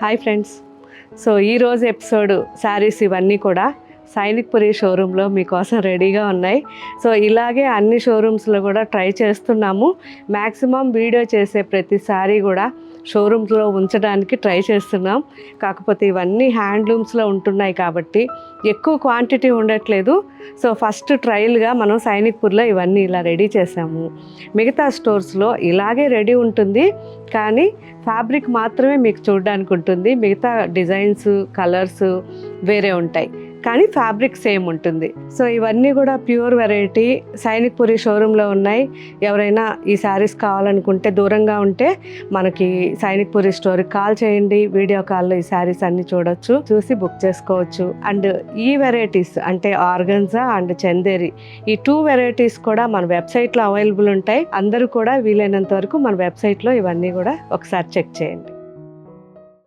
Hi friends. So ఈరోజు episode saris ఇవన్నీ కూడా సైనిక్పురి షోరూంలో మీకోసం రెడీగా ఉన్నాయి. సో ఇలాగే అన్ని షోరూమ్స్లో కూడా ట్రై చేస్తున్నాము. మ్యాక్సిమం వీడియో చేసే ప్రతి శారీ కూడా షోరూమ్స్లో ఉంచడానికి ట్రై చేస్తున్నాం. కాకపోతే ఇవన్నీ హ్యాండ్లూమ్స్లో ఉంటున్నాయి కాబట్టి ఎక్కువ క్వాంటిటీ ఉండట్లేదు. సో ఫస్ట్ ట్రయల్గా మనం సైనిక్పూర్లో ఇవన్నీ ఇలా రెడీ చేసాము. మిగతా స్టోర్స్లో ఇలాగే రెడీ ఉంటుంది, కానీ ఫ్యాబ్రిక్ మాత్రమే మీకు చూడడానికి ఉంటుంది. మిగతా డిజైన్స్, కలర్స్ వేరే ఉంటాయి, కానీ ఫ్యాబ్రిక్ సేమ్ ఉంటుంది. సో ఇవన్నీ కూడా ప్యూర్ వెరైటీ సైనిక్పురి షోరూంలో ఉన్నాయి. ఎవరైనా ఈ శారీస్ కావాలనుకుంటే దూరంగా ఉంటే మనకి సైనిక్పురి స్టోర్కి కాల్ చేయండి. వీడియో కాల్లో ఈ శారీస్ అన్ని చూడొచ్చు, చూసి బుక్ చేసుకోవచ్చు. అండ్ ఈ వెరైటీస్ అంటే ఆర్గన్జా అండ్ చందేరి, ఈ 2 వెరైటీస్ కూడా మన వెబ్సైట్లో అవైలబుల్ ఉంటాయి. అందరూ కూడా వీలైనంత వరకు మన వెబ్సైట్లో ఇవన్నీ కూడా ఒకసారి చెక్ చేయండి.